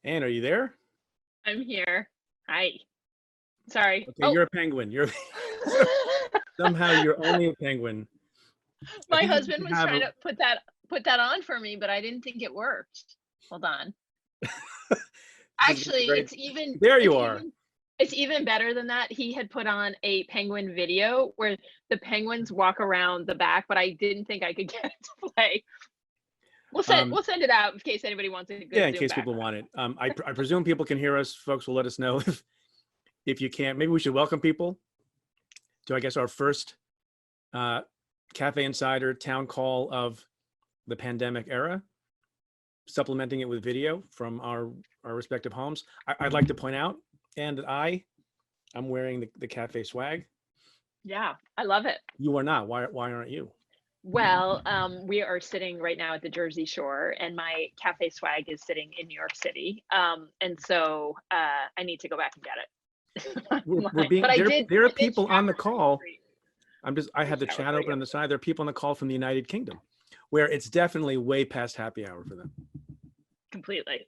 Anne, are you there? I'm here. Hi. Sorry. Okay, you're a penguin. You're somehow you're only a penguin. I My think you husband should was have trying a. to put that on for me, but I didn't think it worked. Hold on. This is gonna be Actually, great. it's even There you it's are. even it's even better than that. He had put on a penguin video where the penguins walk around the back, but I didn't think I could get it to play. We'll send it out in case anybody wants a Yeah, good in Zoom case people background. want it. I presume people can hear us. Folks will let us know if you can't. Maybe we should welcome people to, I guess, our first Cafe Insider town call of the pandemic era, supplementing it with video from our respective homes. I'd like to point out, and that I'm wearing the cafe swag. Yeah, I love it. You are not. Why aren't you? Well, we are sitting right now at the Jersey Shore, and my cafe swag is sitting in New York City. And so I need to go back and get it We're online. being But there are I did people on the shower for you. call. I I had the showered chat for open you. on the side. There are people on the call from the United Kingdom, where it's definitely way past happy hour for them. Completely.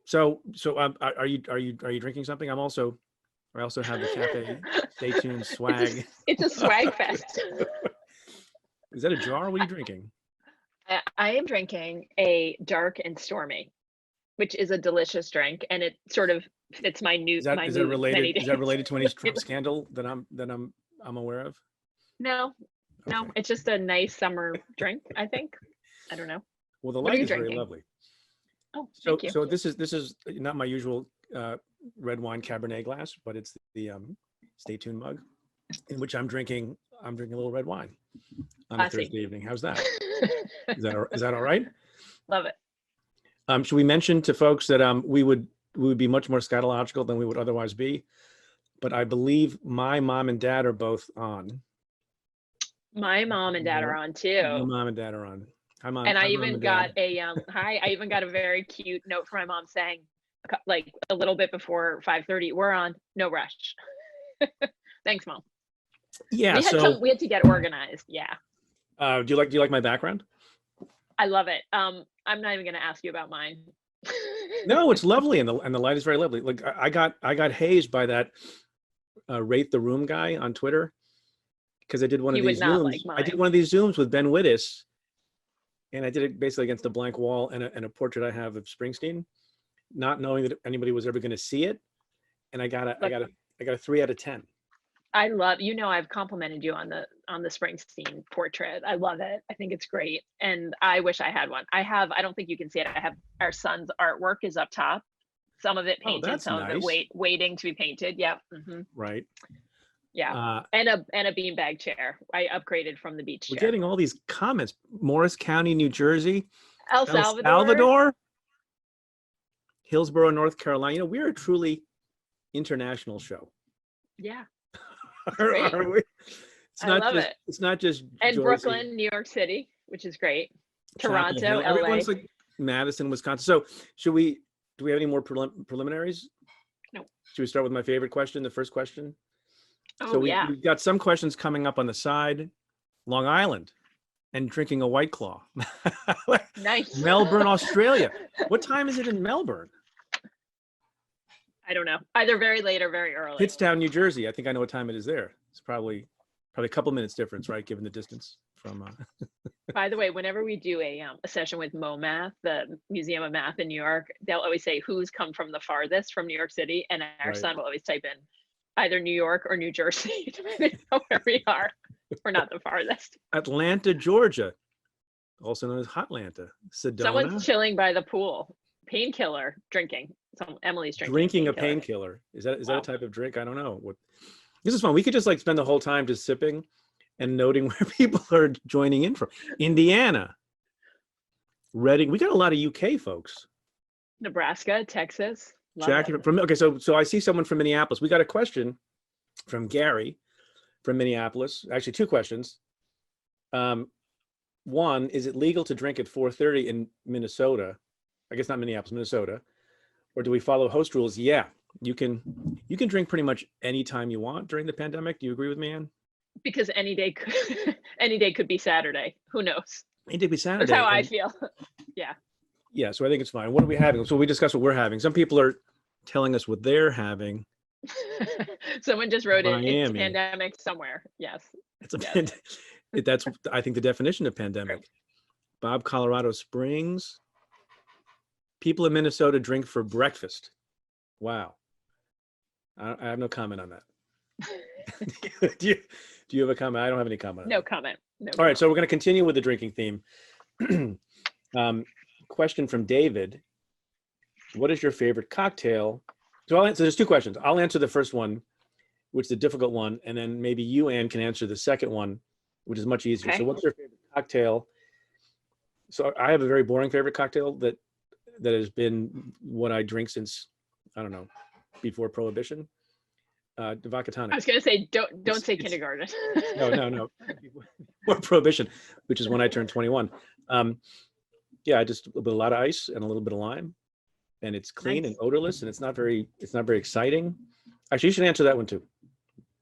So are you drinking something? I also have the cafe. Stay tuned swag. It's a swag fest. Is that a jar? What are you drinking? I am drinking a dark and stormy, which is a delicious drink, and it sort of fits my Is that mood many related? Is that days. related to any scandal that I'm aware of? No, no, Okay. it's just a nice summer drink, I think. I don't know. Well, the What are light you is very drinking? lovely. Oh, So thank you. this is not my usual red wine Cabernet glass, but it's the Stay Tuned mug, in which I'm drinking a little red wine on a Classy. Thursday evening. How's that? Is that all right? Love it. Should we mention to folks that we would be much more scatological than we would otherwise be, but I believe my mom and dad are both on. My mom and dad are on Your too. mom and dad are on. Hi, mom. And I Hi, mom even and dad. got a hi, I even got a very cute note from my mom saying like a little bit before 5:30, we're on, no rush. Thanks, Mom. Yeah. We had to get organized. Yeah. Do you like my background? I love it. I'm not even gonna ask you about mine. No, it's lovely, and the light is very lovely. Like I got hazed by that rate the room guy on Twitter, because I did one of He would these not Zooms. like I did mine. one of these Zooms with Ben Wittes, and I did it basically against a blank wall and a portrait I have of Springsteen, not knowing that anybody was ever going to see it. And I got a 3 out of 10. I love, I've complimented you on the Springsteen portrait. I love it. I think it's great. And I wish I had one. I don't think you can see it. I have our son's artwork is up top. Some of it Oh, painted, that's some of it nice. waiting to be painted. Yeah. Right. Yeah. And a beanbag chair. I upgraded from the beach We're chair. getting all these comments. Morris County, New Jersey. El Salvador. Hillsborough, North Carolina. We're a truly international show. Yeah. Are we? I love it. It's not just And Jersey. Brooklyn, New York City, which is great. Toronto, Hill. LA. Everyone's like Madison, Wisconsin. So do we have any more preliminaries? No. Should we start with my favorite question, the first question? Oh, so yeah. we've got some questions coming up on the side. Long Island and drinking a White Claw. Nice. Melbourne, Australia. What time is it in Melbourne? I don't know. Either very late or very early. Pittstown, New Jersey. I think I know what time it is there. It's probably a couple minutes difference, right? Given the distance from. By the way, whenever we do a session with MoMath, the Museum of Math in New York, they'll always say who's come from the farthest from New York City, and our son will always type in either New York or New Jersey, depending on where we are. We're not the farthest. Atlanta, Georgia, also known as Hotlanta. Sedona. Someone's chilling by the pool. Painkiller drinking. Emily's drinking a painkiller. Is that a type of drink? I don't know. This is fun. We could just like spend the whole time just sipping and noting where people are joining in from. Indiana, Reading. We got a lot of UK folks. Nebraska, Texas. Jackie from so I see someone from Minneapolis. We got a question from Gary from Minneapolis. Actually, two questions. One, is it legal to drink at 4:30 in Minnesota? I guess not Minneapolis, Minnesota. Or do we follow host rules? Yeah, you can drink pretty much any time you want during the pandemic. Do you agree with me, Anne? Because any day could be Saturday. Who knows? Any day could be Saturday. That's how I feel. Yeah. Yeah, so I think it's fine. What are we having? So we discussed what we're having. Some people are telling us what they're having. Someone just wrote it. It's Miami. pandemic somewhere. Yes. It's a Yes. that's I think the definition of True. pandemic. Bob, Colorado Springs. People in Minnesota drink for breakfast. Wow. I have no comment on that. Do you have a comment? I don't have any comment on No that. comment. No All right, comment. so we're going to continue with the drinking theme. Question from David. What is your favorite cocktail? So there's two questions. I'll answer the first one, which is a difficult one, and then maybe you, Anne, can answer the second one, which is much easier. Okay. So what's your favorite cocktail? So I have a very boring favorite cocktail that has been what I drink since, I don't know, before Prohibition. Vodka I tonic. was gonna say don't say kindergarten. No. Before Prohibition, which is when I turned 21. Yeah, I just with a lot of ice and a little bit of lime, and it's clean Nice. and odorless, and it's not very exciting. Actually, you should answer that one too.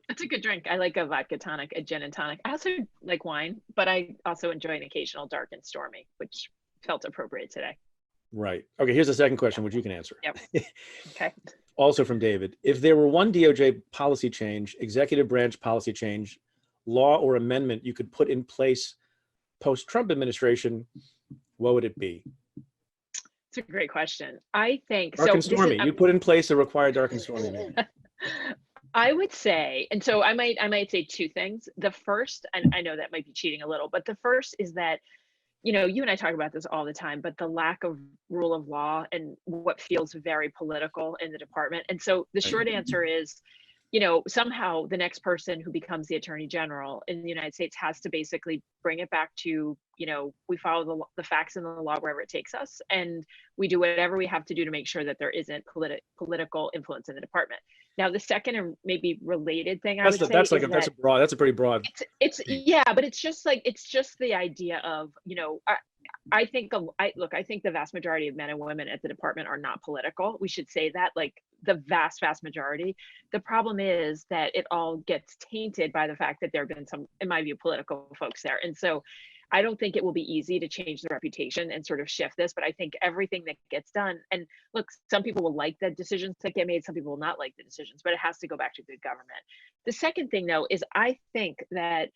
It's a good drink. I like a vodka tonic, a gin and tonic. I also like wine, but I also enjoy an occasional dark and stormy, which felt appropriate today. Right. Okay, here's the second question, which you can answer. Yep. Okay. Also from David. If there were one DOJ policy change, executive branch policy change, law or amendment you could put in place post-Trump administration, what would it be? It's a great question. I think Dark so. and stormy. You put in place a required dark and stormy. Maybe. I would say, and so I might say two things. The first, and I know that might be cheating a little, but the first is that, you and I talk about this all the time, but the lack of rule of law and what feels very political in the department. And so the short answer is, somehow the next person who becomes the attorney general in the United States has to basically bring it back to, we follow the facts and the law wherever it takes us. And we do whatever we have to do to make sure that there isn't political influence in the department. Now, the second and maybe related thing that's a pretty broad. Yeah, but it's just the idea of, I think the vast majority of men and women at the department are not political. We should say that, like the vast majority. The problem is that it all gets tainted by the fact that there have been some, in my view, political folks there. And so I don't think it will be easy to change the reputation and sort of shift this, but I think everything that gets done, and look, some people will like the decisions that get made, some people will not like the decisions, but it has to go back to good government. The second thing, though, is I think that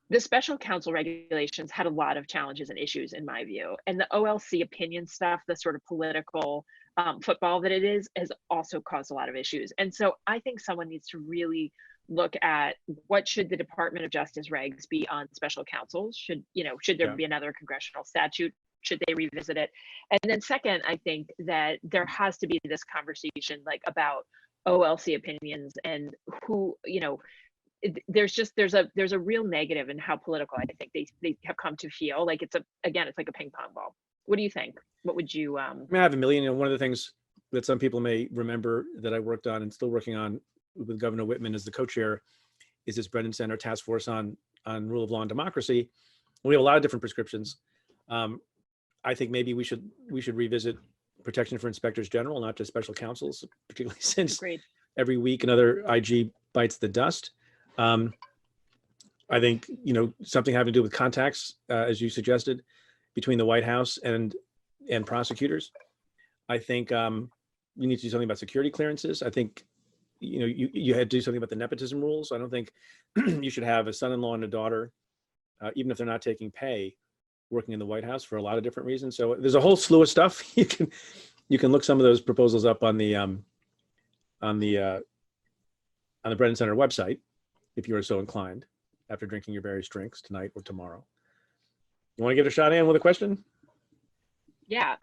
the special counsel regulations had a lot of challenges and issues, in my view. And the OLC opinion stuff, the sort of political football that it is, has also caused a lot of issues. And so I think someone needs to really look at what should the Department of Justice regs be on special counsels? Should there be another congressional statute? Should they revisit it? And then second, I think that there has to be this conversation like about OLC opinions and who, there's a real negative in how political I think they have come to feel. Like it's like a ping pong ball. What do you think? What would you I mean, I have a million. One of the things that some people may remember that I worked on and still working on with Governor Whitman as the co-chair is this Brennan Center task force on rule of law and democracy. We have a lot of different prescriptions. I think maybe we should revisit protection for inspectors general, not just special counsels, particularly since Agreed. every week another IG bites the dust. I think, something having to do with contacts, as you suggested, between the White House and prosecutors. I think you need to do something about security clearances. I think, you had to do something about the nepotism rules. I don't think you should have a son-in-law and a daughter, even if they're not taking pay, working in the White House for a lot of different reasons. So there's a whole slew of stuff. You can look some of those proposals up on the Brennan Center website, if you are so inclined, after drinking your various drinks tonight or tomorrow. You want to give it a shot, Anne, with a question? Yeah.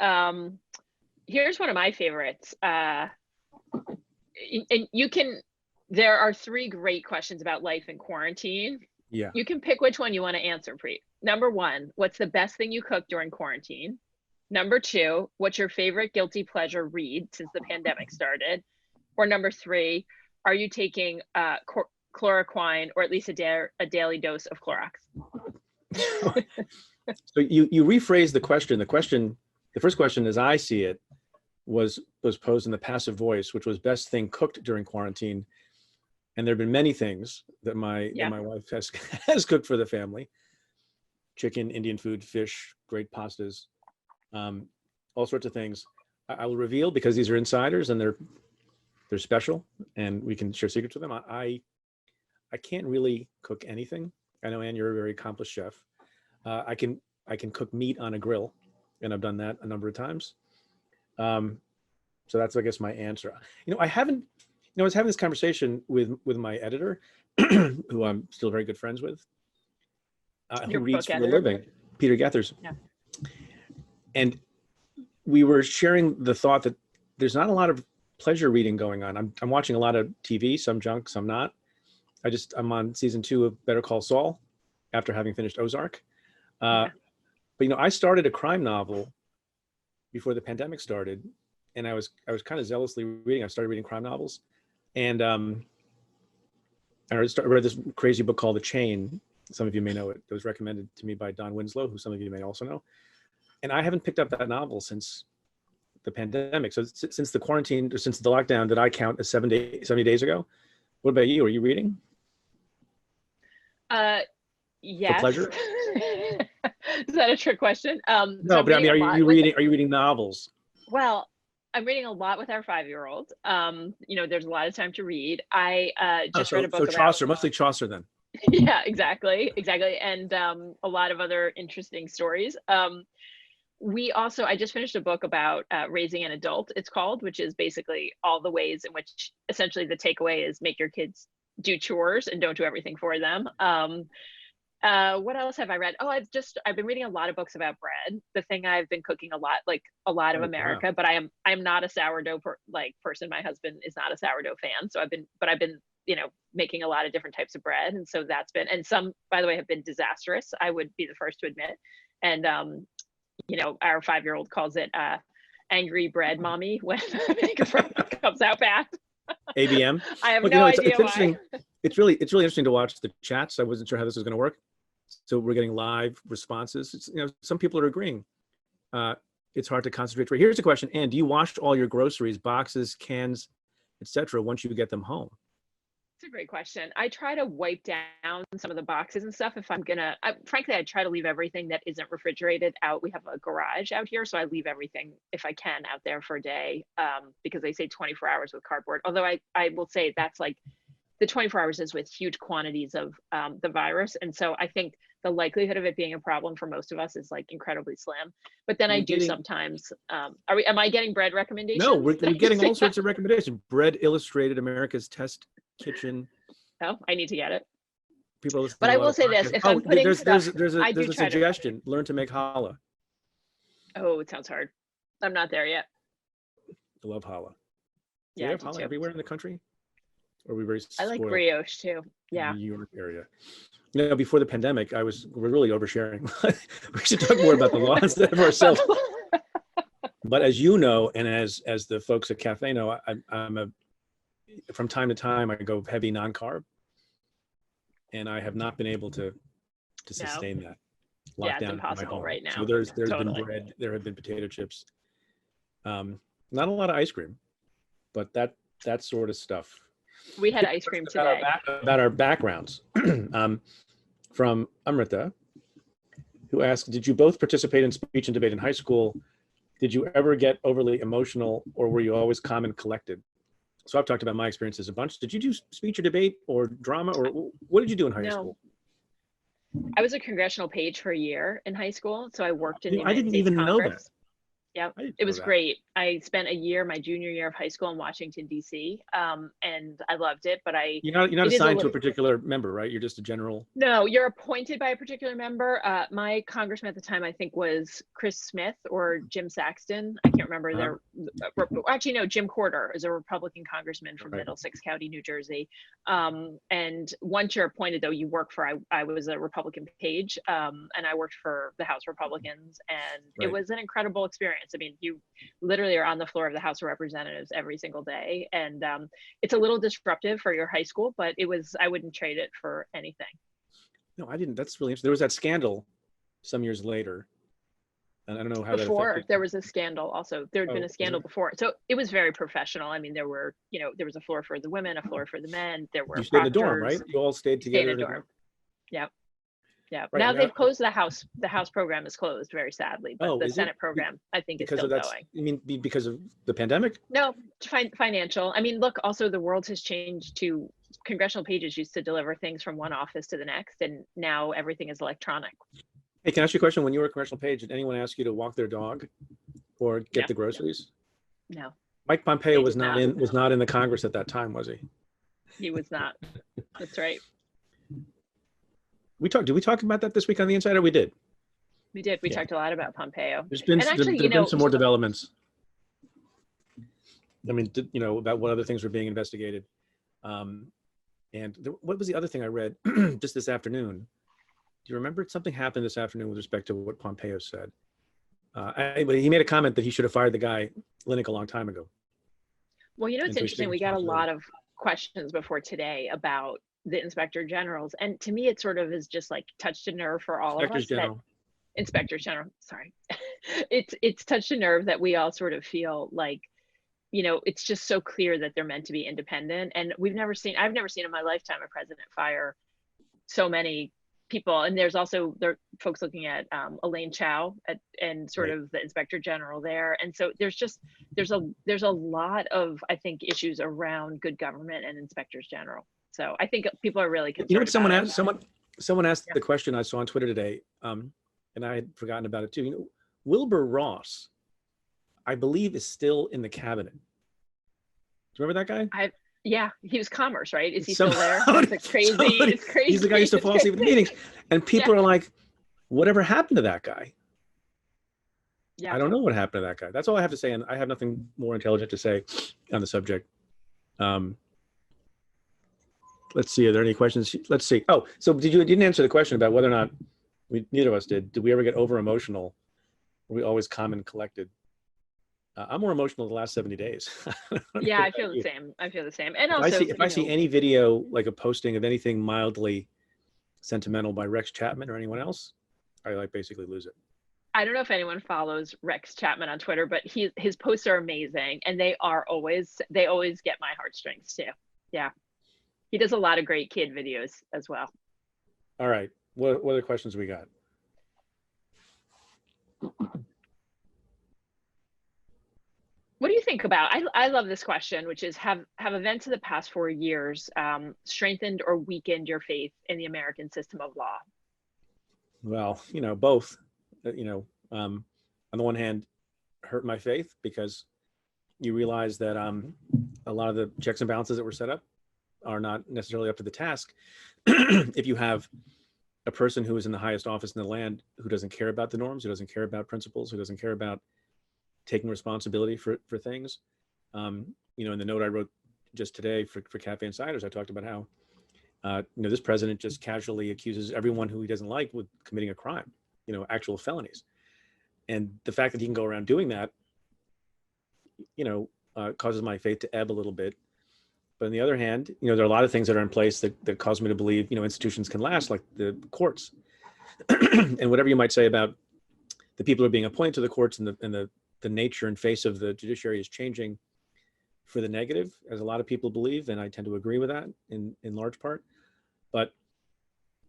Here's one of my favorites. And there are three great questions about life in quarantine. Yeah. You can pick which one you want to answer, Preet. Number one, what's the best thing you cooked during quarantine? Number two, what's your favorite guilty pleasure read since the pandemic started? Or number three, are you taking chloroquine or at least a daily dose of Clorox? So you rephrase the question. The first question, as I see it, was posed in the passive voice, which was best thing cooked during quarantine. And there have been many things that my wife has cooked for the family: chicken, Indian food, fish, great pastas. all sorts of things. I will reveal because these are insiders and they're special and we can share secrets with them. I can't really cook anything. I know, Anne, you're a very accomplished chef. I can cook meat on a grill, and I've done that a number of times. So that's, I guess, my answer. I was having this conversation with my editor, who I'm still very good friends with, who Your reads book for a editor? living, Peter Gethers. Yeah. And we were sharing the thought that there's not a lot of pleasure reading going on. I'm watching a lot of TV, some junk, some not. I'm on season 2 of Better Call Saul after having finished Ozark. Yeah. But I started a crime novel before the pandemic started, and I was kind of zealously reading. I started reading crime novels, and I read this crazy book called The Chain. Some of you may know it. It was recommended to me by Don Winslow, who some of you may also know. And I haven't picked up that novel since the pandemic. So since the quarantine, or since the lockdown, that I count as 70 days ago. What about you? Are you reading? Yes. For pleasure? Is that a trick question? No, but I mean, are you reading novels? Well, I'm reading a lot with our 5-year-old. There's a lot of time to read. I just read a book about Chaucer, mostly Chaucer then. Yeah, exactly. And a lot of other interesting stories. I just finished a book about raising an adult, it's called, which is basically all the ways in which essentially the takeaway is make your kids do chores and don't do everything for them. What else have I read? Oh, I've been reading a lot of books about bread. The thing I've been cooking a lot, like a lot of America, but I'm not a sourdough person. My husband is not a sourdough fan. So I've been making a lot of different types of bread. And so and some, by the way, have been disastrous. I would be the first to admit. And, our 5-year-old calls it angry bread mommy when it comes out bad. ABM. I have no idea it's interesting. why. It's really interesting to watch the chats. I wasn't sure how this was going to work. So we're getting live responses. Some people are agreeing. It's hard to concentrate. Here's a question. Anne, do you wash all your groceries, boxes, cans, etc., once you get them home? It's a great question. I try to wipe down some of the boxes and stuff if I'm frankly, I try to leave everything that isn't refrigerated out. We have a garage out here, so I leave everything, if I can, out there for a day, because they say 24 hours with cardboard. Although I will say that's like the 24 hours is with huge quantities of the virus. And so I think the likelihood of it being a problem for most of us is like incredibly slim. But then sometimes, am I getting bread recommendations? No, we're getting all sorts of recommendations. Bread Illustrated, America's Test Kitchen. Oh, I need to get it. People listen. But I will say this: if I'm putting there's a suggestion. Learn to make challah. Oh, it sounds hard. I'm not there yet. I love challah. Yeah, you have challah everywhere in the country? Or are we very spoiled? I like brioche too. Yeah. In the New York area. Before the pandemic, we're really oversharing. We should talk more about the law instead of ourselves. But as you know, and as the folks at Cafe know, from time to time I go heavy non-carb, and I have not been able to sustain that. Yeah, it's impossible right now. So there's been bread, there have been potato chips, not a lot of ice cream, but that sort of stuff. We had ice cream today. About our backgrounds, from Amrita, who asked, did you both participate in speech and debate in high school? Did you ever get overly emotional, or were you always calm and collected? So I've talked about my experiences a bunch. Did you do speech or debate or drama, or what did you do in high school? I was a congressional page for a year in high school. So I worked in the United I didn't States even Congress. know that. Yeah, it was great. I spent a year, my junior year of high school, in Washington, D.C., and I loved it. But you're not assigned to a particular member, right? You're just a general. No, you're appointed by a particular member. My congressman at the time, I think, was Chris Smith or Jim Saxton. I can't remember. Actually, no, Jim Corder is a Republican congressman from Middlesex County, New Jersey. And once you're appointed, though, you work for. I was a Republican page, and I worked for the House Republicans, and it was an incredible experience. I mean, you literally are on the floor of the House of Representatives every single day. And it's a little disruptive for your high school, but I wouldn't trade it for anything. No, I didn't. That's really interesting. There was that scandal some years later. And I don't know how before there was a scandal also. There had been a scandal before. So it was very professional. I mean, there was a floor for the women, a floor for the men. There were You stayed in the dorm, right? You all stayed together. In a dorm. Yep. Yeah. Right Now now, they've closed the House. The House program is closed, very sadly, but oh, the is it Senate program, I think, is because still of that? going. You mean because of the pandemic? No, financial. I mean, look, also the world has changed to congressional pages used to deliver things from one office to the next, and now everything is electronic. Hey, can I ask you a question? When you were a commercial page, did anyone ask you to walk their dog or get No, the groceries? no, Mike Pompeo they was did not not. in the Congress at that time, was he? He was not. That's right. Did we talk about that this week on the Insider? We did. We did. We Yeah. talked a lot about Pompeo. There's been And actually, there've been some more developments. I mean, about what other things were being investigated. And what was the other thing I read just this afternoon? Do you remember something happened this afternoon with respect to what Pompeo said? He made a comment that he should have fired the guy, Linnick, a long time ago. Well, it's And so he's interesting. taking We got a responsibility. lot of questions before today about the inspector generals. And to me, it sort of is just like touched a nerve for all of Inspectors us that General. inspectors general, sorry. It's touched a nerve that we all sort of feel like, it's just so clear that they're meant to be independent. And I've never seen in my lifetime a president fire so many people. And there are folks looking at Elaine Chao and sort Right. of the inspector general there. And so there's a lot of, I think, issues around good government and inspectors general. So I think people are really concerned. You know what someone about asked? Someone asked Yeah. the question I saw on Twitter today, and I had forgotten about it too. Wilbur Ross, I believe, is still in the cabinet. Do you remember that guy? Yeah, he was Commerce, right? Is he Some- still there? It's crazy. It's crazy. He's the guy who used to It's fall asleep at the crazy. meetings, and people are like, "Whatever happened to that guy?" Yeah. I don't know what happened to that guy. That's all I have to say, and I have nothing more intelligent to say on the subject. Let's see. Are there any questions? Let's see. Oh, so didn't answer the question about whether or not neither of us did. Did we ever get over emotional? Were we always calm and collected? I'm more emotional the last 70 days. Yeah, I feel the same. And If also, I see any video, like a posting of anything mildly sentimental by Rex Chapman or anyone else, I basically lose it. I don't know if anyone follows Rex Chapman on Twitter, but his posts are amazing, and they always get my heartstrings too. Yeah, he does a lot of great kid videos as well. All right, what other questions we got? What do you think about? I love this question, which is have events of the past 4 years strengthened or weakened your faith in the American system of law? Well, both. On the one hand, hurt my faith because you realize that a lot of the checks and balances that were set up are not necessarily up to the task. If you have a person who is in the highest office in the land who doesn't care about the norms, who doesn't care about principles, who doesn't care about taking responsibility for things. In the note I wrote just today for Cafe Insiders, I talked about how this president just casually accuses everyone who he doesn't like with committing a crime, actual felonies. And the fact that he can go around doing that, causes my faith to ebb a little bit. But on the other hand, there are a lot of things that are in place that cause me to believe, institutions can last, like the courts. And whatever you might say about the people who are being appointed to the courts and the nature and face of the judiciary is changing for the negative, as a lot of people believe, and I tend to agree with that in large part. But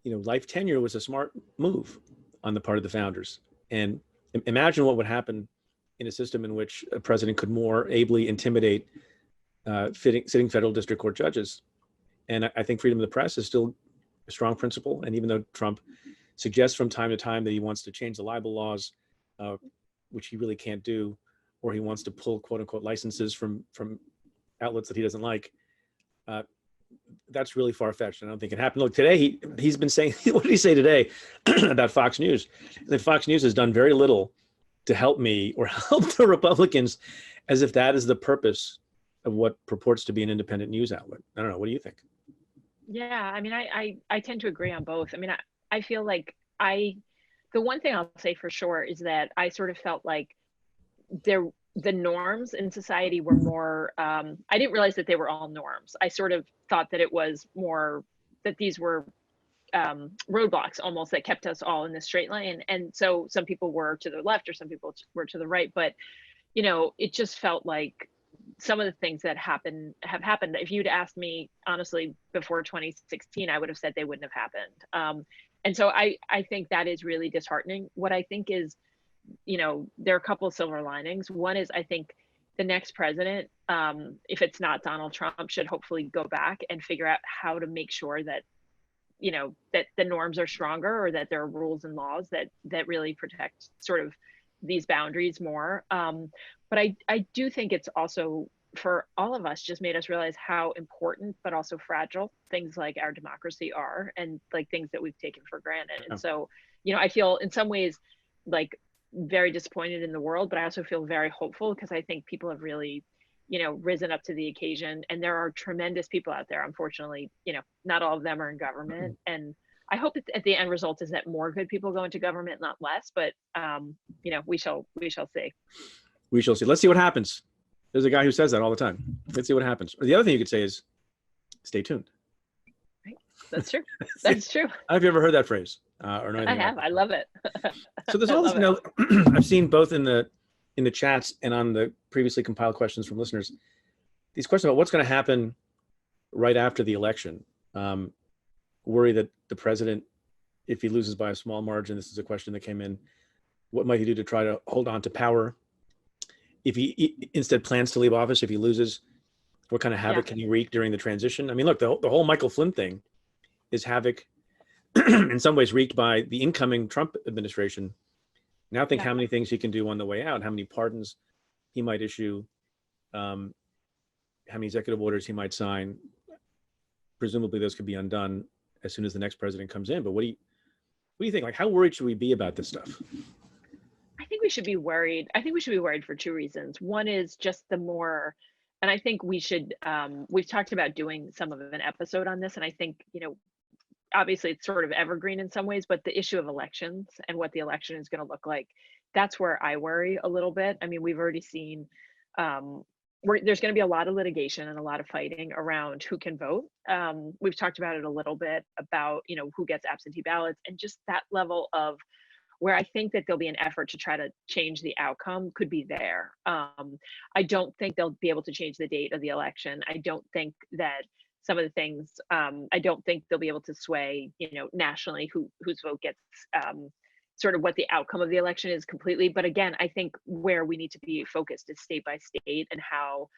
life tenure was a smart move on the part of the founders. And imagine what would happen in a system in which a president could more ably intimidate sitting federal district court judges. And I think freedom of the press is still a strong principle. And even though Trump suggests from time to time that he wants to change the libel laws, which he really can't do, or he wants to pull quote unquote licenses from outlets that he doesn't like, that's really far-fetched. I don't think it happened. Look, today he's been saying, what did he say today about Fox News? That Fox News has done very little to help me or help the Republicans, as if that is the purpose of what purports to be an independent news outlet. I don't know. What do you think? Yeah, I mean, I tend to agree on both. I mean, I feel like the one thing I'll say for sure is that I sort of felt like the norms in society were more, I didn't realize that they were all norms. I sort of thought that it was more that these were roadblocks almost that kept us all in the straight line. And so some people were to the left or some people were to the right, but it just felt like some of the things that have happened. If you'd asked me honestly before 2016, I would have said they wouldn't have happened. And so I think that is really disheartening. What I think is, there are a couple of silver linings. One is, I think the next president, if it's not Donald Trump, should hopefully go back and figure out how to make sure that, that the norms are stronger, or that there are rules and laws that really protect sort of these boundaries more. But I do think it's also, for all of us, just made us realize how important but also fragile things like our democracy are, and like things that we've taken for granted. And so, I feel in some ways like very disappointed in the world, but I also feel very hopeful, because I think people have really, risen up to the occasion, and there are tremendous people out there. Unfortunately, not all of them are in government, and I hope at the end result is that more good people go into government, not less. But we shall see. We shall see. Let's see what happens. There's a guy who says that all the time. Let's see what happens. Or the other thing you could say is, stay tuned. Right. That's true. That's true. I don't know if you ever heard that phrase or know anything. I have. I love it. So there's all this, I've seen both in the chats and on the previously compiled questions from listeners, these questions about what's going to happen right after the election. Worry that the president, if he loses by a small margin, this is a question that came in, what might he do to try to hold on to power? If he instead plans to leave office, if he loses, what kind of havoc can he wreak during the transition? I mean, look, the whole Michael Flynn thing is havoc in some ways wreaked by the incoming Trump administration. Now think how many things he can do on the way out, how many pardons he might issue, how many executive orders he might sign. Presumably those could be undone as soon as the next president comes in. But what do you think? Like, how worried should we be about this stuff? I think we should be worried. I think we should be worried for two reasons. One is just and I think we should, we've talked about doing some of an episode on this. And I think, obviously it's sort of evergreen in some ways, but the issue of elections and what the election is going to look like, that's where I worry a little bit. I mean, we've already seen, there's going to be a lot of litigation and a lot of fighting around who can vote. We've talked about it a little bit about, who gets absentee ballots, and just that level of where I think that there'll be an effort to try to change the outcome could be there. I don't think they'll be able to change the date of the election. I don't think that some of the things, I don't think they'll be able to sway, nationally whose vote gets, sort of what the outcome of the election is completely. But again, I think where we need to be focused is state by state, and how,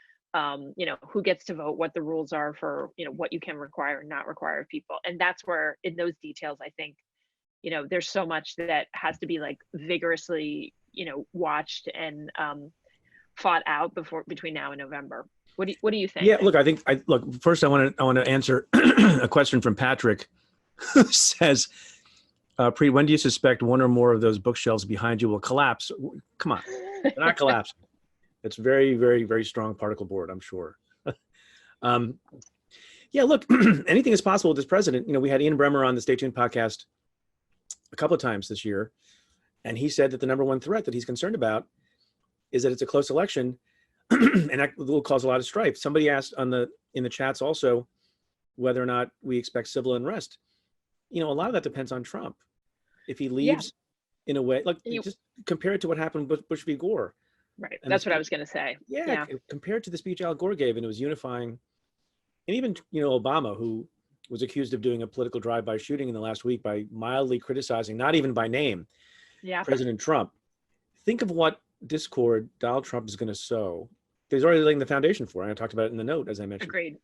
who gets to vote, what the rules are for, what you can require and not require of people. And that's where, in those details, I think, there's so much that has to be like vigorously, watched and fought out between now and November. What do you think? Yeah, look, I think first I want to answer a question from Patrick, who says, Preet, when do you suspect one or more of those bookshelves behind you will collapse? Come on, they're not collapsing. It's very, very, very strong particle board, I'm sure. Yeah, look, anything is possible with this president. We had Ian Bremmer on the Stay Tuned podcast a couple of times this year, and he said that the number one threat that he's concerned about is that it's a close election, and that will cause a lot of strife. Somebody asked in the chats also whether or not we expect civil unrest. A lot of that depends on Trump. If he leaves in a way, like just compare it to what happened with Bush v. Gore. Right. That's what I was going to say. Yeah. Compared to the speech Al Gore gave, and it was unifying. And even, Obama, who was accused of doing a political drive-by shooting in the last week by mildly criticizing, not even by name, President Trump. Think of what discord Donald Trump is going to sow. He's already laying the foundation for it. I talked about it in the note, as I mentioned. Agreed.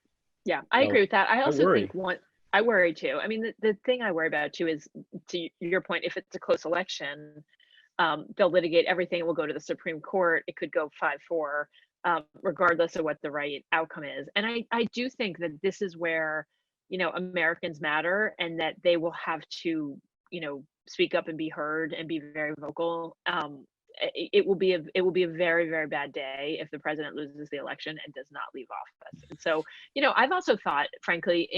Yeah, I agree with that. I also think I worry too. I mean, the thing I worry about too is, to your point, if it's a close election, they'll litigate everything. It will go to the Supreme Court. It could go 5-4, regardless of what the right outcome is. And I do think that this is where, Americans matter, and that they will have to, speak up and be heard and be very vocal. It will be a very, very bad day if the president loses the election and does not leave office. And so, I've also thought, frankly,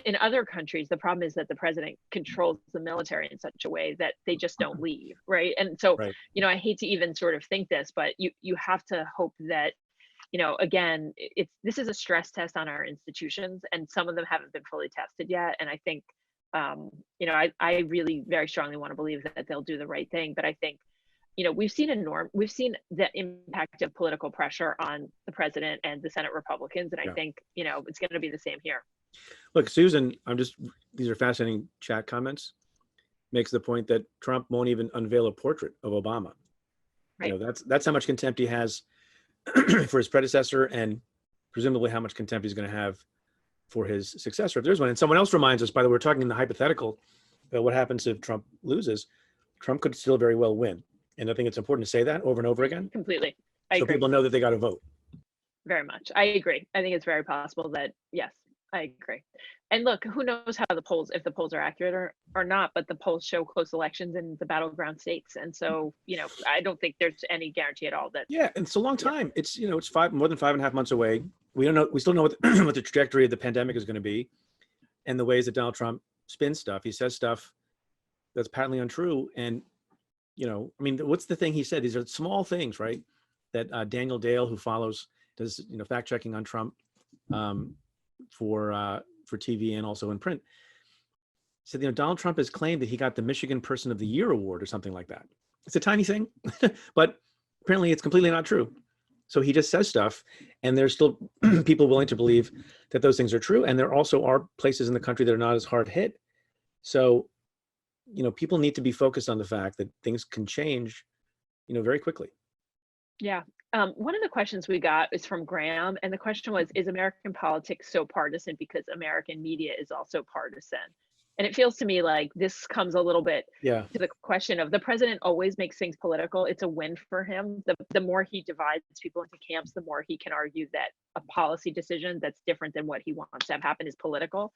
in other countries, the problem is that the president controls the military in such a way that they just don't leave, right? And so, I hate to even sort of think this, but you have to hope that, again, this is a stress test on our institutions, and some of them haven't been fully tested yet. And I think, I really very strongly want to believe that they'll do the right thing. But I think, we've seen the impact of political pressure on the president and the Senate Republicans. And I think, it's going to be the same here. Look, Susan, these are fascinating chat comments. makes the point that Trump won't even unveil a portrait of Obama. Right. That's how much contempt he has for his predecessor, and presumably how much contempt he's going to have for his successor if there's one. And someone else reminds us, by the way, we're talking in the hypothetical about what happens if Trump loses. Trump could still very well win. And I think it's important to say that over and over again. Completely. I so agree. People know that they got to vote. Very much. I agree. I think it's very possible that, yes, I agree. And look, who knows how the polls, if the polls are accurate or not, but the polls show close elections in the battleground states. And so, I don't think there's any guarantee at all that. Yeah. And it's a long time. Yeah. It's, it's more than 5.5 months away. We don't know. We still know what what the trajectory of the pandemic is going to be and the ways that Donald Trump spins stuff. He says stuff that's patently untrue. And, what's the thing he said? These are small things, right? That Daniel Dale, who does fact checking on Trump for TV and also in print, said Donald Trump has claimed that he got the Michigan Person of the Year award or something like that. It's a tiny thing, but apparently it's completely not true. So he just says stuff, and there's still people willing to believe that those things are true. And there also are places in the country that are not as hard hit. So, people need to be focused on the fact that things can change, very quickly. Yeah. One of the questions we got is from Graham, and the question was, is American politics so partisan because American media is also partisan? And it feels to me like this comes a little bit to the question of the president always makes things political. It's a win for him. The more he divides people into camps, the more he can argue that a policy decision that's different than what he wants to have happen is political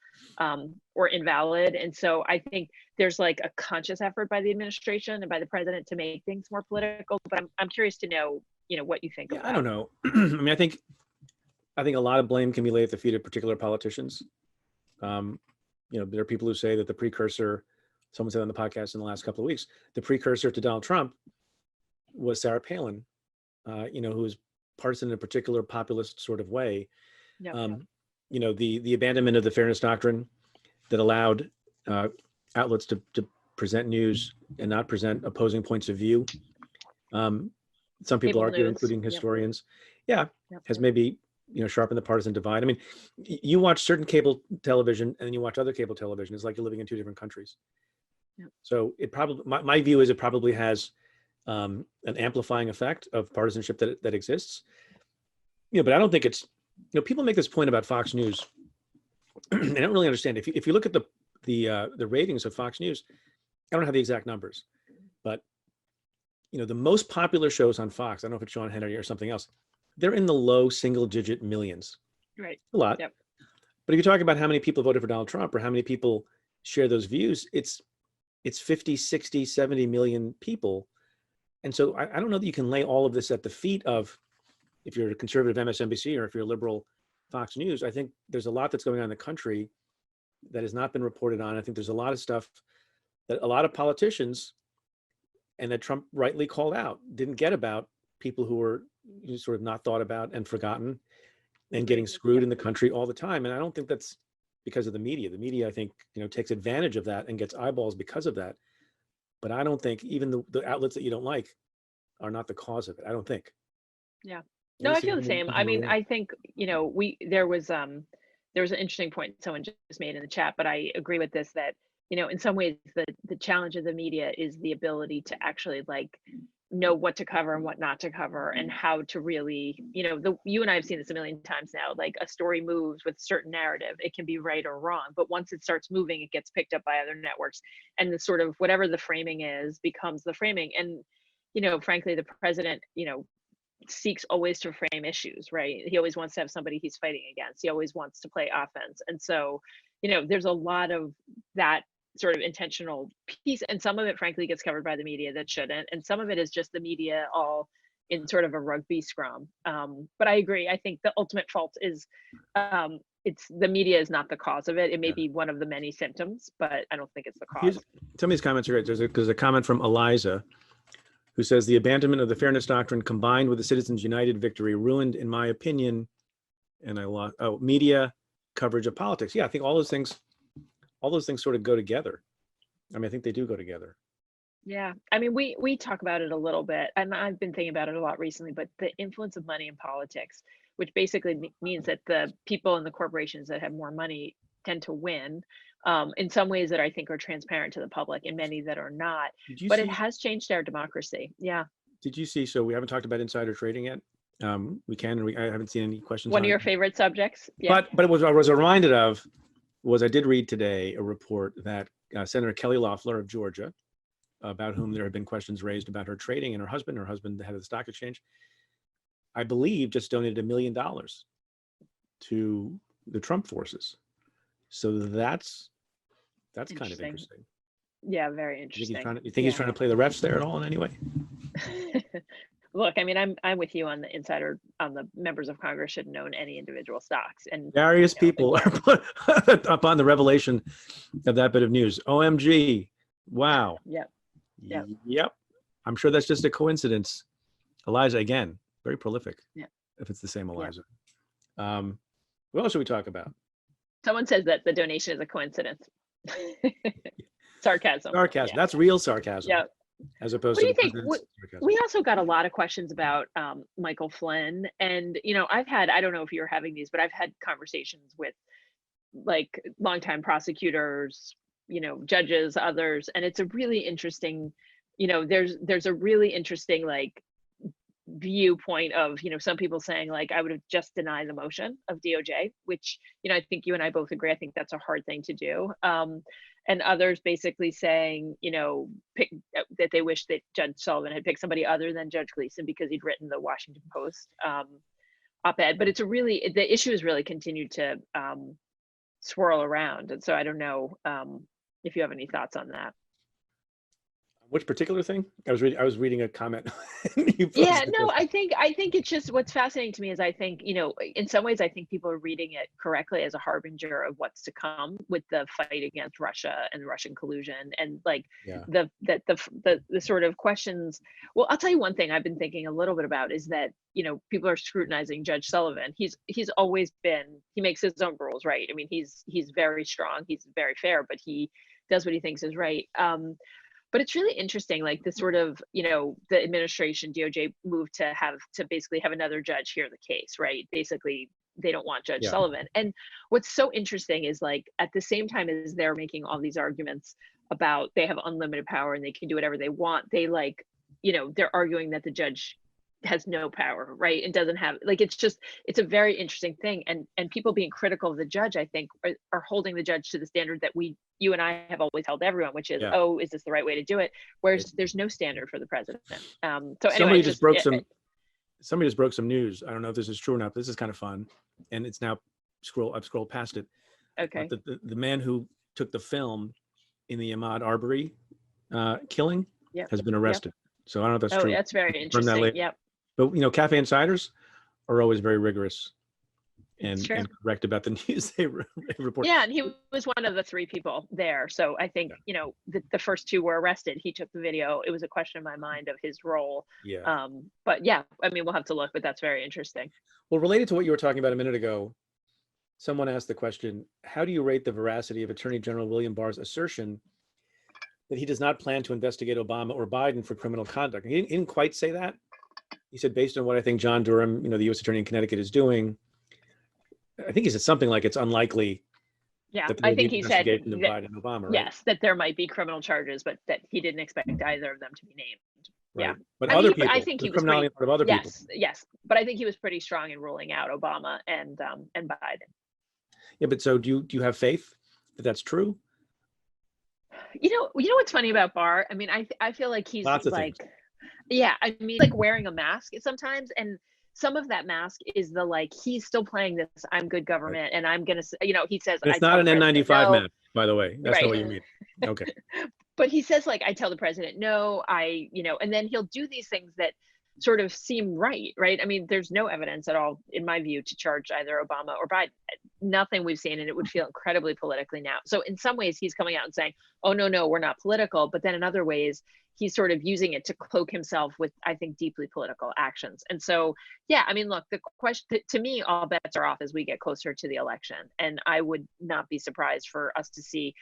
or invalid. And so I think there's like a conscious effort by the administration and by the president to make things more political. But I'm curious to know, what you think of that. I don't know. I think a lot of blame can be laid at the feet of particular politicians. There are people who say that the precursor, someone said on the podcast in the last couple of weeks, the precursor to Donald Trump was Sarah Palin, who was partisan in a particular populist sort of way. The abandonment of the fairness doctrine that allowed outlets to present news and not present opposing points of view. Some people argue, including historians, has maybe sharpened the partisan divide. I mean, you watch certain cable television and then you watch other cable television. It's like you're living in two different countries. So it probably, my view is it probably has an amplifying effect of partisanship that exists. But I don't think it's, people make this point about Fox News. I don't really understand. If you look at the ratings of Fox News, I don't have the exact numbers, but the most popular shows on Fox, I don't know if it's Sean Hannity or something else, they're in the low single-digit millions. Right. A lot. Yep. But if you talk about how many people voted for Donald Trump or how many people share those views, it's 50, 60, 70 million people. And so I don't know that you can lay all of this at the feet of, if you're a conservative MSNBC or if you're a liberal Fox News. I think there's a lot that's going on in the country that has not been reported on. I think there's a lot of stuff that a lot of politicians, and that Trump rightly called out, didn't get about people who were sort of not thought about and forgotten and getting screwed in the country all the time. And I don't think that's because of the media. The media, I think, takes advantage of that and gets eyeballs because of that. But I don't think even the outlets that you don't like are not the cause of it. I don't think. Yeah. No, I feel the same. I mean, I think, there was an interesting point someone just made in the chat, but I agree with this, that, in some ways the challenge of the media is the ability to actually know what to cover and what not to cover, and how to really, you and I have seen this a million times now, like a story moves with certain narrative, it can be right or wrong, but once it starts moving, it gets picked up by other networks, and the sort of whatever the framing is becomes the framing. And, frankly, the president, seeks always to frame issues, right? He always wants to have somebody he's fighting against. He always wants to play offense. And so, there's a lot of that sort of intentional piece, and some of it frankly gets covered by the media that shouldn't, and some of it is just the media all in sort of a rugby scrum. But I agree. I think the ultimate fault is it's the media is not the cause of it. It may be one of the many symptoms, but I don't think it's the cause. Some of these comments are great. There's a comment from Eliza who says the abandonment of the fairness doctrine combined with the Citizens United victory ruined, in my opinion, and media coverage of politics. Yeah, I think all those things sort of go together. I mean, I think they do go together. Yeah. I mean, we talk about it a little bit, and I've been thinking about it a lot recently, but the influence of money in politics, which basically means that the people and the corporations that have more money tend to win. in some ways that I think are transparent to the public, and many that are not. Did you But it see? has changed our democracy. Yeah. Did you see? So we haven't talked about insider trading yet. We can. I haven't seen any questions One on of it. your favorite subjects. Yeah. But it was I was reminded of was I did read today a report that Senator Kelly Loeffler of Georgia, about whom there have been questions raised about her trading, and her husband, the head of the stock exchange, I believe just donated $1 million to the Trump forces. So that's kind of Interesting. interesting. Yeah, very You think interesting. he's trying to play the refs there at all in any way? Look, I mean, I'm with you on the insider, on the members of Congress shouldn't own any individual stocks. And Various people again, are put upon the revelation of that bit of news. OMG. Wow. Yep. Yep. Yep. I'm sure that's just a coincidence. Eliza, again, very prolific. Yeah. If it's the same Eliza. What else should we talk about? Someone says that the donation is a coincidence. Sarcasm. Sarcasm. Yeah. That's real sarcasm. Yeah. As opposed What do to you the think? president's sarcasm. We also got a lot of questions about Michael Flynn. And, I've had, I don't know if you're having these, but I've had conversations with like longtime prosecutors, judges, others. And it's a really interesting, there's a really interesting like viewpoint of, some people saying like, I would have just denied the motion of DOJ, which, I think you and I both agree. I think that's a hard thing to do. And others basically saying, that they wish that Judge Sullivan had picked somebody other than Judge Gleason because he'd written the Washington Post op-ed. But the issue has really continued to swirl around. And so I don't know if you have any thoughts on that. Which particular thing? I was reading a comment. Yeah, no, I think it's just what's fascinating to me is I think, in some ways I think people are reading it correctly as a harbinger of what's to come with the fight against Russia and Russian collusion and like the sort of questions. Well, I'll tell you one thing I've been thinking a little bit about is that, people are scrutinizing Judge Sullivan. He makes his own rules, right? I mean, he's very strong, he's very fair, but he does what he thinks is right. But it's really interesting, like the sort of, the administration, DOJ moved to basically have another judge hear the case, right? Basically, they don't want Judge Sullivan. And what's so interesting is like, at the same time as they're making all these arguments about they have unlimited power and they can do whatever they want, they like, they're arguing that the judge has no power, right? And doesn't have, like, it's a very interesting thing. And people being critical of the judge, I think, are holding the judge to the standard that you and I have always held everyone, which is, oh, is this the right way to do it? Whereas there's no standard for the president. So anyway, somebody just broke some news. I don't know if this is true or not, but this is kind of fun. And it's now I've scrolled past it. Okay. The man who took the film in the Ahmaud Arbery killing has been arrested. So I don't know if that's true. Oh, that's very interesting. Yep. But Cafe Insiders are always very rigorous and correct about the news they report. Yeah, and he was one of the 3 people there. So I think the first 2 were arrested. He took the video. It was a question in my mind of his role. Yeah. But yeah, I mean, we'll have to look, but that's very interesting. Well, related to what you were talking about a minute ago, someone asked the question: how do you rate the veracity of Attorney General William Barr's assertion that he does not plan to investigate Obama or Biden for criminal conduct? He didn't quite say that. He said, based on what I think John Durham, the U.S. Attorney in Connecticut, is doing, I think he said something like it's unlikely. Yeah, that I think he said that, Biden and Obama, right? Yes, that there might be criminal charges, but that he didn't expect either of them to be named. Right. Yeah, But I think he was criminality of other people. Yes, but I think he was pretty strong in ruling out Obama and Biden. Yeah, but so do you have faith that that's true? You know what's funny about Barr? I mean, I feel like he's Lots of like, things. Yeah, I mean, like wearing a mask sometimes, and some of that mask is the like he's still playing this "I'm good government" and I'm gonna, he says And it's not an N95 mask, by the way. That's not what you mean. Okay. But he says like, I tell the president no, and then he'll do these things that sort of seem right? I mean, there's no evidence at all, in my view, to charge either Obama or Biden. Nothing we've seen, and it would feel incredibly politically now. So in some ways, he's coming out and saying, oh, no, we're not political. But then in other ways, he's sort of using it to cloak himself with, I think, deeply political actions. And so, yeah, I mean, look, the question, to me, all bets are off as we get closer to the election. And I would not be surprised for us to see,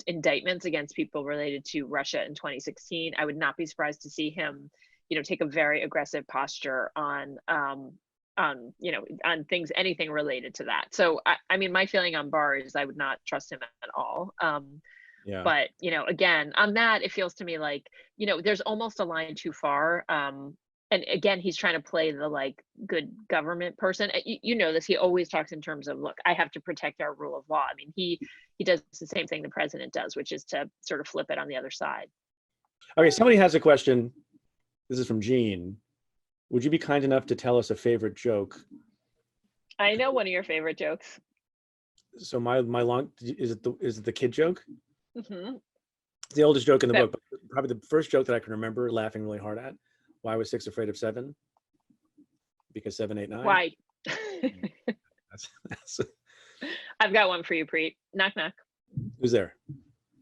indictments against people related to Russia in 2016. I would not be surprised to see him take a very aggressive posture on on things, anything related to that. So I mean, my feeling on Barr is I would not trust him at all. Yeah. But again, on that, it feels to me like, there's almost a line too far. And again, he's trying to play the like good government person. You know this. He always talks in terms of, look, I have to protect our rule of law. I mean, he does the same thing the president does, which is to sort of flip it on the other side. Okay, somebody has a question. This is from Jean. Would you be kind enough to tell us a favorite joke? I know one of your favorite jokes. So my long is it the kid joke? Mm-hmm. It's the oldest joke in the book, but probably the first joke that I can remember laughing really hard at. Why was 6 afraid of 7? Because 7, 8, 9. Why? That's I've got one for you, Preet. Knock knock. Who's there?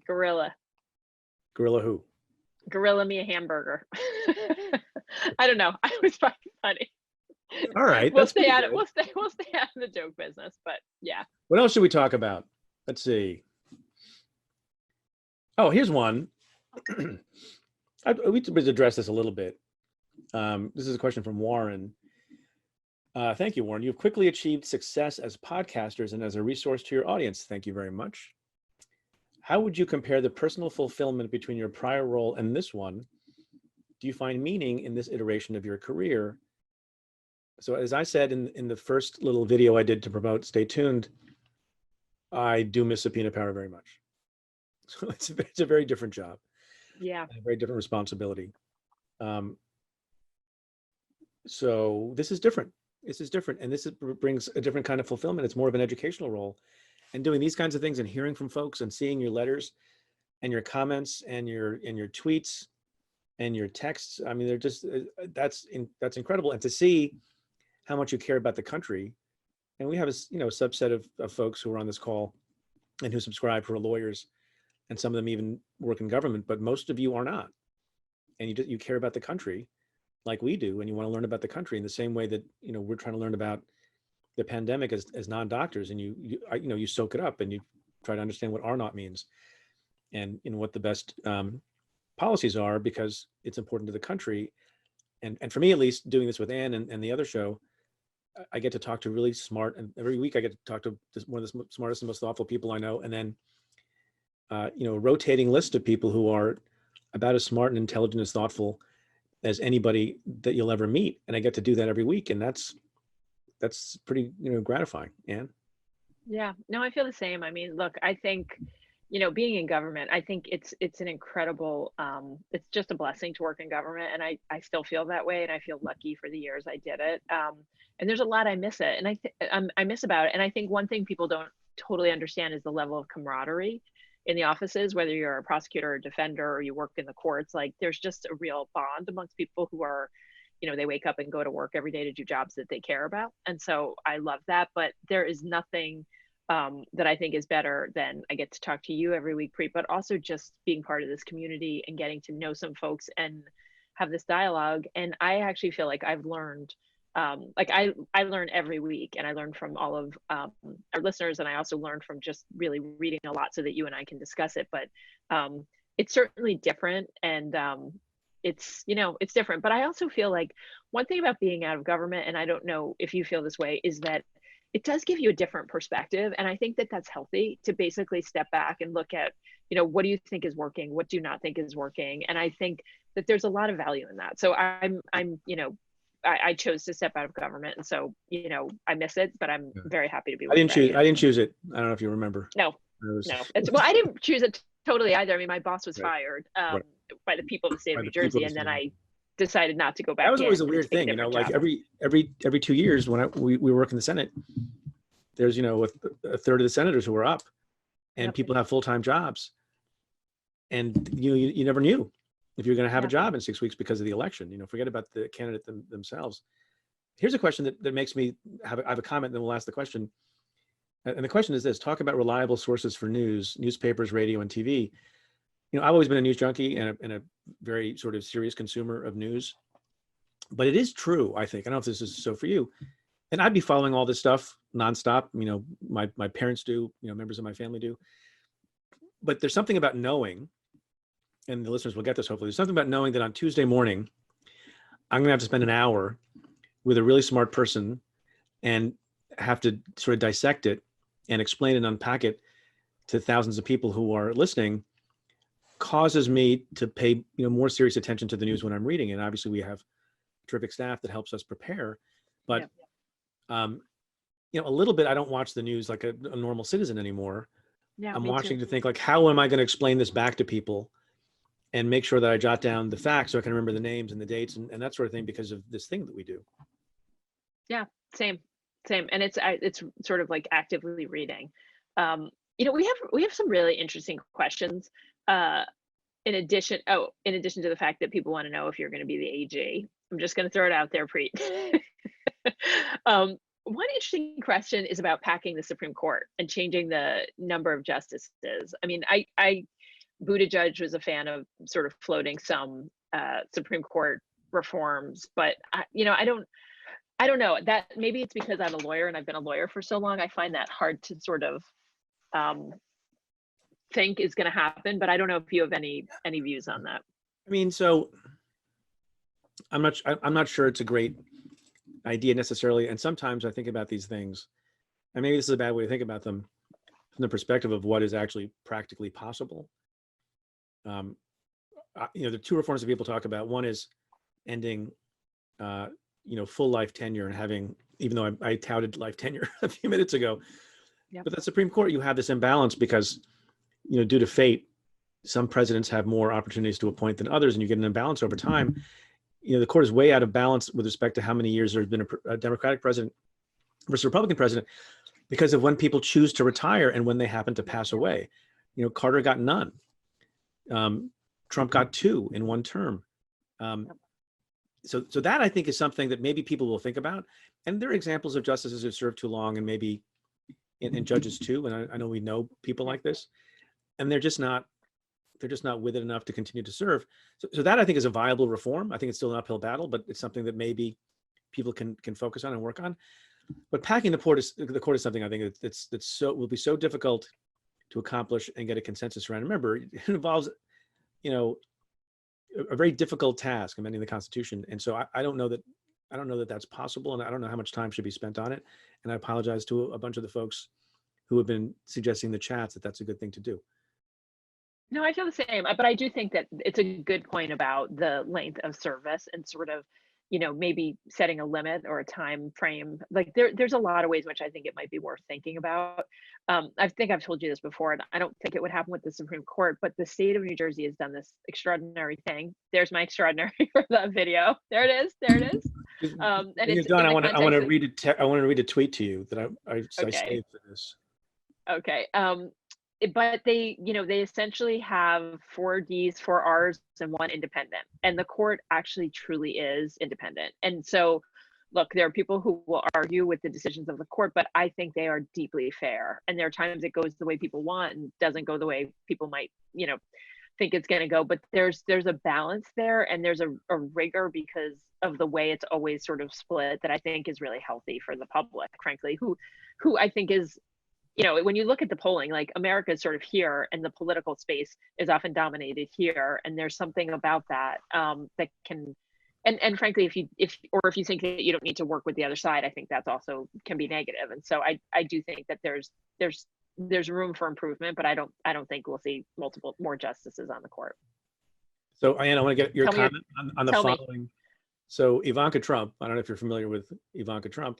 Gorilla. Gorilla who? Gorilla me a hamburger. I don't know. I was finding it funny. All right. We'll stay out of the joke business, but yeah. What else should we talk about? Let's see. Oh, here's one. We could address this a little bit. This is a question from Warren. Thank you, Warren. You've quickly achieved success as podcasters and as a resource to your audience. Thank you very much. How would you compare the personal fulfillment between your prior role and this one? Do you find meaning in this iteration of your career? So as I said in the first little video I did to promote Stay Tuned, I do miss subpoena power very much. So it's a very different job. Yeah. A very different responsibility. So this is different. This is different. And brings a different kind of fulfillment. It's more of an educational role. And doing these kinds of things and hearing from folks and seeing your letters and your comments and your tweets and your texts. I mean, they're just, that's incredible. And to see how much you care about the country. And we have a subset of folks who are on this call and who subscribe, who are lawyers, and some of them even work in government, but most of you are not. And you care about the country like we do, and you want to learn about the country in the same way that we're trying to learn about the pandemic as non-doctors, and you soak it up and you try to understand what R0 means and what the best policies are, because it's important to the country. And for me, at least, doing this with Anne and the other show, I get to talk to really smart, and every week I get to talk to one of the smartest and most thoughtful people I know, and then a rotating list of people who are about as smart and intelligent, as thoughtful as anybody that you'll ever meet. And I get to do that every week, and that's pretty gratifying. Anne? Yeah, no, I feel the same. I mean, look, I think being in government, I think it's an incredible, it's just a blessing to work in government, and I still feel that way, and I feel lucky for the years I did it. And there's a lot I miss it, and I miss about it. And I think one thing people don't totally understand is the level of camaraderie in the offices, whether you're a prosecutor or a defender or you work in the courts. Like, there's just a real bond amongst people who are, they wake up and go to work every day to do jobs that they care about. And so I love that. But there is nothing that I think is better than I get to talk to you every week, Preet, but also just being part of this community and getting to know some folks and have this dialogue. And I actually feel like I've learned, I learn every week, and I learn from all of our listeners, and I also learn from just really reading a lot so that you and I can discuss it. But it's certainly different, and it's different. But I also feel like one thing about being out of government, and I don't know if you feel this way, is that it does give you a different perspective. And I think that that's healthy, to basically step back and look at, what do you think is working? What do you not think is working? And I think that there's a lot of value in that. So I chose to step out of government. And so, I miss it, but I'm very happy to be. I didn't choose it. I don't know if you remember. No. I didn't choose it totally either. I mean, my boss was fired by the people of the state of New Jersey. And then I decided not to go back. That was always a weird thing, like every 2 years when we work in the Senate, there's, a third of the senators who are up, and people have full-time jobs. And you never knew if you're going to have a job in 6 weeks because of the election. Forget about the candidate themselves. Here's a question that makes me I have a comment, and then we'll ask the question. And the question is this: talk about reliable sources for news, newspapers, radio, and TV. I've always been a news junkie and a very sort of serious consumer of news. But it is true, I think. I don't know if this is so for you. And I'd be following all this stuff nonstop. My parents do, members of my family do. But there's something about knowing, and the listeners will get this hopefully, there's something about knowing that on Tuesday morning, I'm going to have to spend an hour with a really smart person and have to sort of dissect it and explain and unpack it to thousands of people who are listening causes me to pay more serious attention to the news when I'm reading. And obviously we have terrific staff that helps us prepare, but a little bit, I don't watch the news like a normal citizen anymore. Yeah, I'm me watching too. to think like, how am I going to explain this back to people and make sure that I jot down the facts so I can remember the names and the dates and that sort of thing because of this thing that we do. Yeah, same. And it's sort of like actively reading. We have some really interesting questions. Uh, in addition to the fact that people want to know if you're going to be the AG, I'm just going to throw it out there, Preet. One interesting question is about packing the Supreme Court and changing the number of justices. I mean, I Buttigieg was a fan of sort of floating some Supreme Court reforms, but I don't know that maybe it's because I'm a lawyer and I've been a lawyer for so long. I find that hard to sort of um, think is going to happen, but I don't know if you have any views on that. I mean, so I'm not sure it's a great idea necessarily. And sometimes I think about these things, and maybe this is a bad way to think about them from the perspective of what is actually practically possible. The two reforms that people talk about. One is ending, full life tenure and having, even though I touted life tenure a few minutes ago, but the Supreme Court, you have this imbalance because, due to fate, some presidents have more opportunities to appoint than others, and you get an imbalance over time. The court is way out of balance with respect to how many years there's been a Democratic president versus a Republican president because of when people choose to retire and when they happen to pass away. Carter got none. Trump got 2 in one term. So that I think is something that maybe people will think about. And there are examples of justices who served too long and maybe and judges too. And I know we know people like this, and they're just not with it enough to continue to serve. So that I think is a viable reform. I think it's still an uphill battle, but it's something that maybe people can focus on and work on. But packing the court is something I think will be so difficult to accomplish and get a consensus around. Remember, it involves, a very difficult task, amending the Constitution. And so I don't know that that's possible, and I don't know how much time should be spent on it. And I apologize to a bunch of the folks who have been suggesting in the chats that that's a good thing to do. No, I feel the same, but I do think that it's a good point about the length of service and sort of, maybe setting a limit or a time frame. Like there's a lot of ways in which I think it might be worth thinking about. I think I've told you this before, and I don't think it would happen with the Supreme Court, but the state of New Jersey has done this extraordinary thing. There's my extraordinary for that video. There it is. And when it's you're done, I want to read a tweet to you that I saved for this. Okay. But they essentially have 4 Ds, 4 Rs, and 1 independent. And the court actually truly is independent. And so, look, there are people who will argue with the decisions of the court, but I think they are deeply fair. And there are times it goes the way people want and doesn't go the way people might, think it's going to go. But there's a balance there, and there's a rigor because of the way it's always sort of split that I think is really healthy for the public, frankly, who I think is, when you look at the polling, like America is sort of here and the political space is often dominated here. And there's something about that that can, and frankly, if you think that you don't need to work with the other side, I think that's also can be negative. And so I do think that there's room for improvement, but I don't think we'll see more justices on the court. So Anne, I want to get your comment on the following. So Ivanka Trump, I don't know if you're familiar with Ivanka Trump.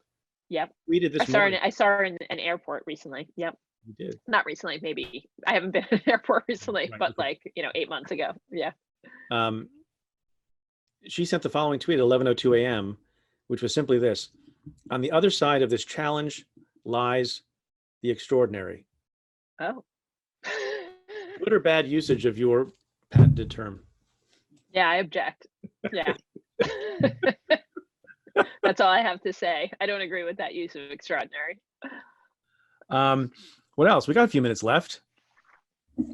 Yep. Tweeted this morning. I saw her in an airport recently. Yep. You did. Not recently, maybe. I haven't been in an airport recently, right, but okay. 8 months ago. Yeah. She sent the following tweet at 11:02 a.m., which was simply this: on the other side of this challenge lies the extraordinary. Oh. Good or bad usage of your patented term? Yeah, I object. Yeah. That's all I have to say. I don't agree with that use of extraordinary. What else? We got a few minutes left.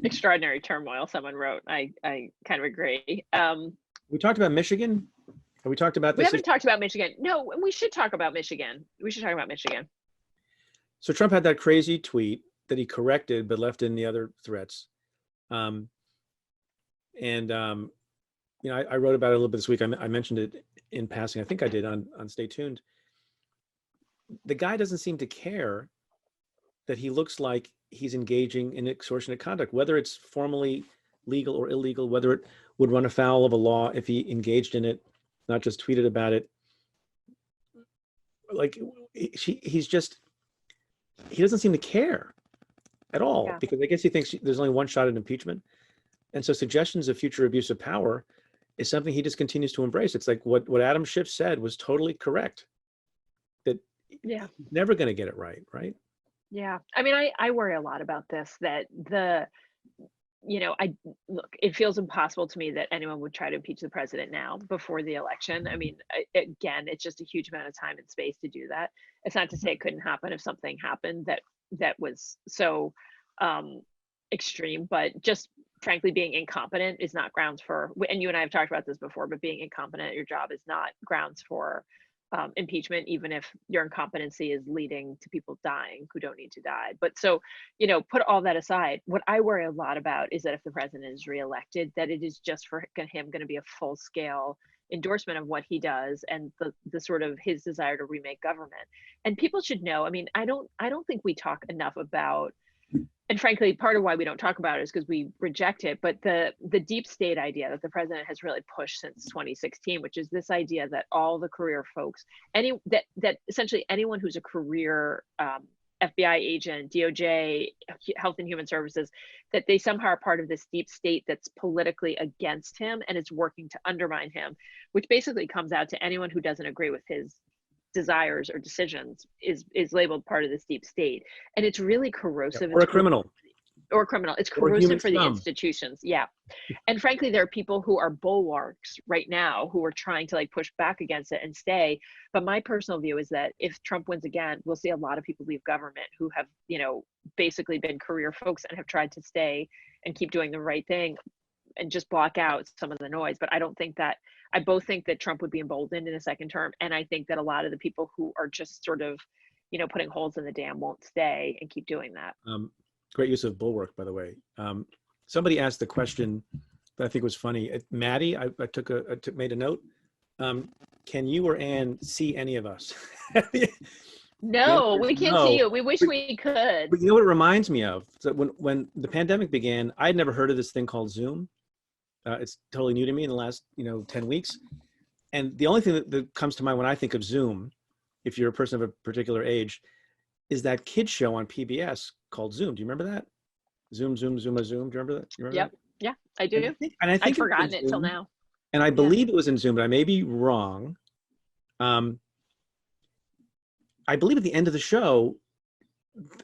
Extraordinary turmoil, someone wrote. I kind of agree. We talked about Michigan. Have we talked about this? We haven't talked about Michigan. No, we should talk about Michigan. So Trump had that crazy tweet that he corrected but left in the other threats. I wrote about it a little bit this week. I mentioned it in passing. I think I did on Stay Tuned. The guy doesn't seem to care that he looks like he's engaging in extortionate conduct, whether it's formally legal or illegal, whether it would run afoul of a law if he engaged in it, not just tweeted about it. Like he doesn't seem to care at all, Yeah. because I guess he thinks there's only one shot at impeachment. And so suggestions of future abuse of power is something he just continues to embrace. It's like what Adam Schiff said was totally correct, that Yeah. he's never going to get it right, right? Yeah. I mean, I worry a lot about this, that look, it feels impossible to me that anyone would try to impeach the president now before the election. I mean, again, it's just a huge amount of time and space to do that. It's not to say it couldn't happen if something happened that was so extreme, but just frankly, being incompetent is not grounds for, and you and I have talked about this before, but being incompetent at your job is not grounds for impeachment, even if your incompetency is leading to people dying who don't need to die. But so, put all that aside, what I worry a lot about is that if the president is reelected, that it is just for him going to be a full scale endorsement of what he does and the sort of his desire to remake government. And people should know, I mean, I don't think we talk enough about, and frankly, part of why we don't talk about it is because we reject it, but the deep state idea that the president has really pushed since 2016, which is this idea that all the career folks, that essentially anyone who's a career FBI agent, DOJ, Health and Human Services, that they somehow are part of this deep state that's politically against him and is working to undermine him, which basically comes out to anyone who doesn't agree with his desires or decisions is labeled part of this deep state. And it's really corrosive. Or a criminal. Or criminal. It's Or human corrosive for the scum. institutions. Yeah. And frankly, there are people who are bulwarks right now who are trying to like push back against it and stay. But my personal view is that if Trump wins again, we'll see a lot of people leave government who have, basically been career folks and have tried to stay and keep doing the right thing and just block out some of the noise. But I both think that Trump would be emboldened in a second term. And I think that a lot of the people who are just sort of, putting holes in the dam won't stay and keep doing that. Great use of bulwark, by the way. Somebody asked the question that I think was funny. Maddie, I made a note. Can you or Anne see any of us? No, we can't see you. We wish we could. But you know what it reminds me of? So when the pandemic began, I'd never heard of this thing called Zoom. It's totally new to me in the last 10 weeks. And the only thing that comes to mind when I think of Zoom, if you're a person of a particular age, is that kid show on PBS called Zoom. Do you remember that? Zoom, Zoom, Zoom, a Zoom. Do you remember that? Yep. Yeah, I do. And I think I've forgotten it till now. And I believe it was in Zoom, but I may be wrong. I believe at the end of the show,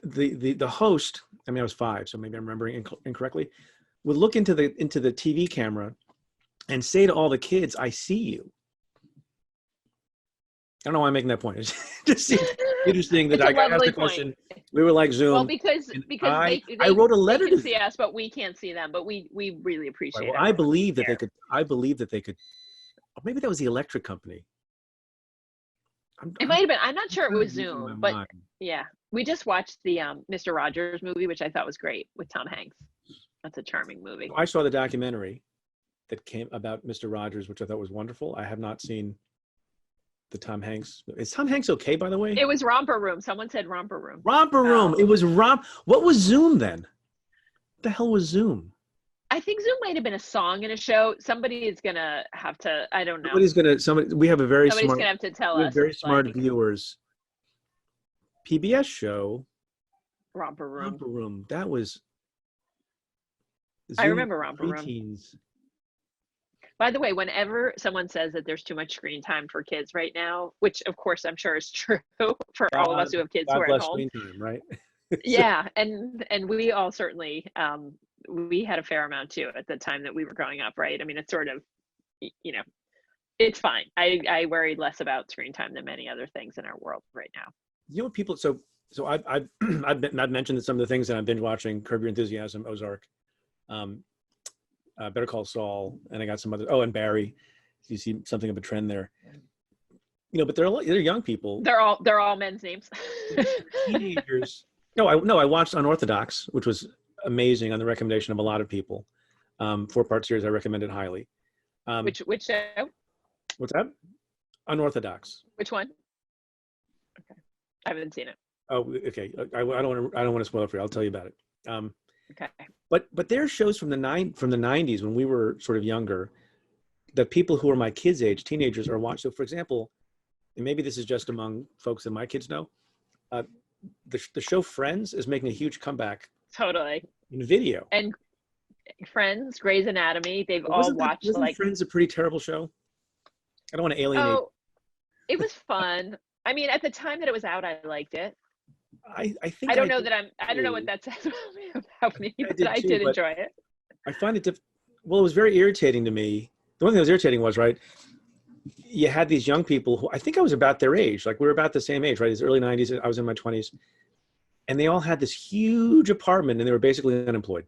the host, I mean, I was 5, so maybe I'm remembering incorrectly, would look into the TV camera and say to all the kids, "I see you." I don't know why I'm making that point. It just seems interesting that I got asked the question. We were like Zoom. Well, because I wrote a letter to see us, but we can't see them. But we really appreciate it. I believe that they could. I believe that they could. Or maybe that was the electric company. It might have been. I'm not sure it was Zoom, but yeah, we just watched the Mr. Rogers movie, which I thought was great with Tom Hanks. That's a charming movie. I saw the documentary that came about Mr. Rogers, which I thought was wonderful. I have not seen the Tom Hanks. Is Tom Hanks okay, by the way? It was Romper Room. Someone said Romper Room. Romper Room. It was What was Zoom then? What the hell was Zoom? I think Zoom might have been a song in a show. Somebody is gonna have to. I don't know. We have a very Somebody's smart. gonna have to tell us. Very smart viewers. PBS show. Romper Room. Romper Room. That was. I remember Romper Room. Preteens. By the way, whenever someone says that there's too much screen time for kids right now, which of course I'm sure is true for all of us who have kids who are at home. Screen time, right? Yeah, and we all certainly we had a fair amount too at the time that we were growing up, right? I mean, it's sort of, it's fine. I worry less about screen time than many other things in our world right now. You know what people? So I've mentioned some of the things that I've been watching: Curb Your Enthusiasm, Ozark, Better Call Saul, and I got some other. Oh, and Barry. You see something of a trend there. But they're young people. They're all men's names. Teenagers. No, I watched Unorthodox, which was amazing on the recommendation of a lot of people. 4-part series, I recommend it highly. Which show? What's that? Unorthodox. Which one? Okay. I haven't seen it. Oh, okay. I don't want to spoil it for you. I'll tell you about it. Okay. But there are shows from the 90s when we were sort of younger that people who are my kids' age, teenagers, are watching. So, for example, and maybe this is just among folks that my kids know, the show Friends is making a huge comeback Totally. in video. And Friends, Grey's Anatomy, they've all Wasn't watched like. Friends a pretty terrible show? I don't want to alienate. Oh, it was fun. I mean, at the time that it was out, I liked it. I think I don't know what that says about me, but I did enjoy it. I find it well, it was very irritating to me. The one thing that was irritating was, right, you had these young people who I think I was about their age, like we were about the same age, right? It's early 90s, I was in my 20s, and they all had this huge apartment and they were basically unemployed.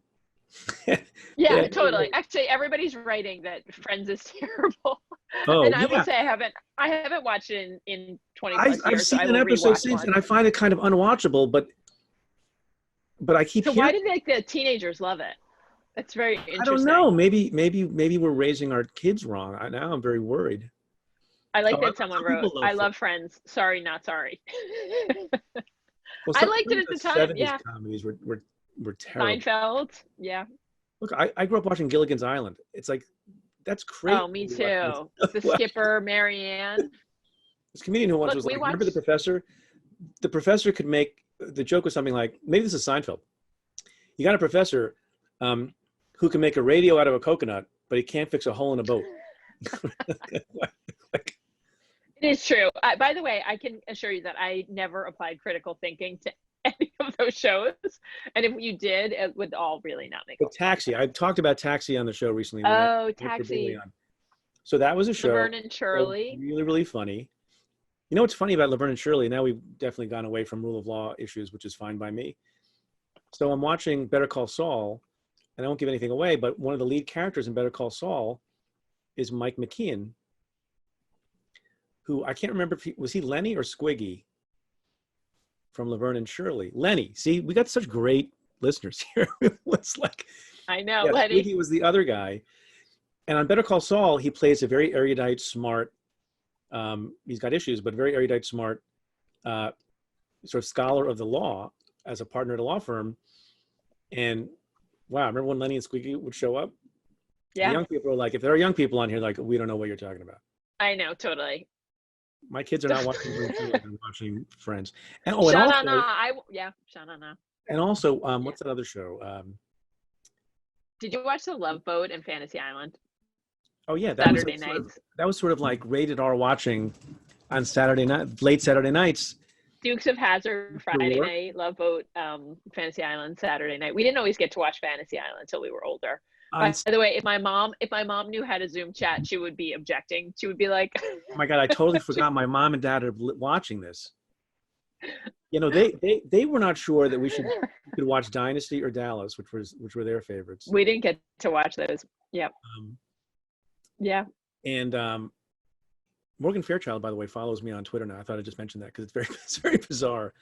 Yeah, totally. Actually, everybody's writing that Friends is terrible. Oh, and I will say I haven't watched it in 20 plus years. I've seen an episode since, and I find it kind of unwatchable, but I keep So why did like the teenagers love it? That's very interesting. I don't know. Maybe we're raising our kids wrong. Now I'm very worried. I like that someone wrote, "I love Friends. Sorry, not sorry." Well, I liked it at the time. 70s Yeah. Comedies were terrible. Seinfeld. Yeah. Look, I grew up watching Gilligan's Island. It's like, that's crazy. Oh, me too. The Skipper, Marianne. This comedian who once was like, remember the professor? The professor could make, the joke was something like, maybe this is Seinfeld. You got a professor who can make a radio out of a coconut, but he can't fix a hole in a boat. It is true. By the way, I can assure you that I never applied critical thinking to any of those shows. And if you did, it would all really not make sense. Taxi. I talked about Taxi on the show recently. Oh, Taxi. So that was a show. Laverne and Shirley. Really, really funny. You know what's funny about Laverne and Shirley? Now we've definitely gone away from rule of law issues, which is fine by me. So I'm watching Better Call Saul, and I won't give anything away, but one of the lead characters in Better Call Saul is Mike McKeon, who I can't remember if was he Lenny or Squiggy from Laverne and Shirley. Lenny. See, we got such great listeners here. It's like, I know, yeah, Lenny. Squiggy was the other guy. And on Better Call Saul, he plays a very erudite, smart, he's got issues, but very erudite, smart, sort of scholar of the law as a partner at a law firm. And wow, remember when Lenny and Squiggy would show up? Yeah. The young people are like, if there are young people on here, like, we don't know what you're talking about. I know, totally. My kids are not watching they're watching Friends. And Sha-na-na. And also, what's that other show? Did you watch The Love Boat and Fantasy Island? Oh yeah, that was sort of like rated R watching on Saturday night, late Saturday nights. Dukes of Hazzard Friday night, Love Boat, Fantasy Island Saturday night. We didn't always get to watch Fantasy Island until we were older. By the way, if my mom knew how to Zoom chat, she would be objecting. She would be like, "Oh my God, I totally forgot my mom and dad are watching this." You know, they were not sure that we could watch Dynasty or Dallas, which were their favorites. We didn't get to watch those. Yep. Yeah. And Morgan Fairchild, by the way, follows me on Twitter now. I thought I'd just mention that because it's very bizarre.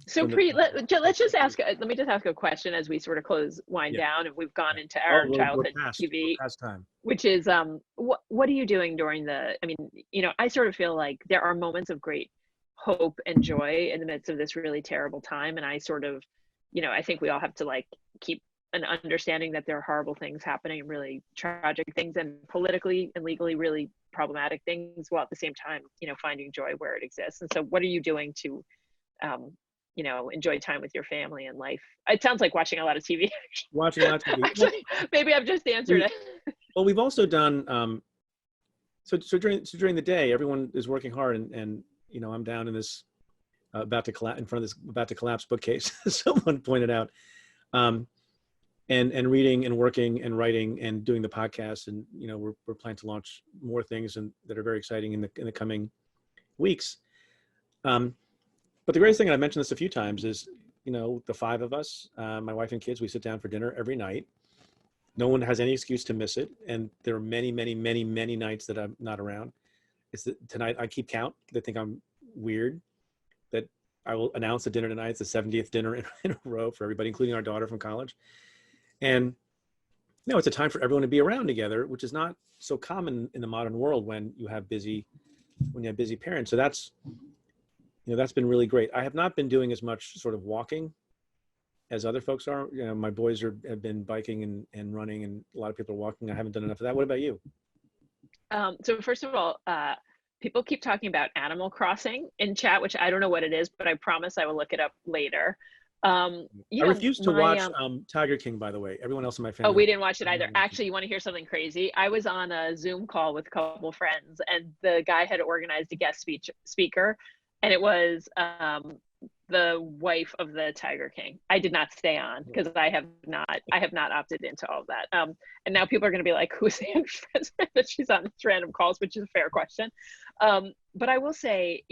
So Preet, let's just ask. Let me just ask a question as we sort of wind down, and we've gone into our childhood TV, which is what are you doing during the? I mean, I sort of feel like there are moments of great hope and joy in the midst of this really terrible time, and I sort of, I think we all have to like keep an understanding that there are horrible things happening and really tragic things and politically and legally really problematic things, while at the same time, finding joy where it exists. And so what are you doing to enjoy time with your family and life? It sounds like watching a lot of TV. Watching a lot of TV. Actually, maybe I've just answered it. Well, we've also done, so during the day, everyone is working hard and I'm down in this, about to collapse bookcase, someone pointed out, and reading and working and writing and doing the podcast. And, we're planning to launch more things that are very exciting in the coming weeks. But the greatest thing, and I've mentioned this a few times, is, the five of us, my wife and kids, we sit down for dinner every night. No one has any excuse to miss it. And there are many, many, many, many nights that I'm not around. It's that tonight I keep count. They think I'm weird that I will announce the dinner tonight. It's the 70th dinner in a row for everybody, including our daughter from college. And, it's a time for everyone to be around together, which is not so common in the modern world when you have busy when you have busy parents. So that's, that's been really great. I have not been doing as much sort of walking as other folks are. My boys have been biking and running, and a lot of people are walking. I haven't done enough of that. What about you? So first of all, people keep talking about Animal Crossing in chat, which I don't know what it is, but I promise I will look it up later. I refuse to watch Tiger King, by the way. Everyone else in my family. Oh, we didn't watch it either. Actually, you want to hear something crazy? I was on a Zoom call with a couple friends, and the guy had organized a guest speaker, and it was the wife of the Tiger King. I did not stay on because I have not opted into all of that. And now people are going to be like, who's the actress that she's on these random calls, which is a fair question. But I will say,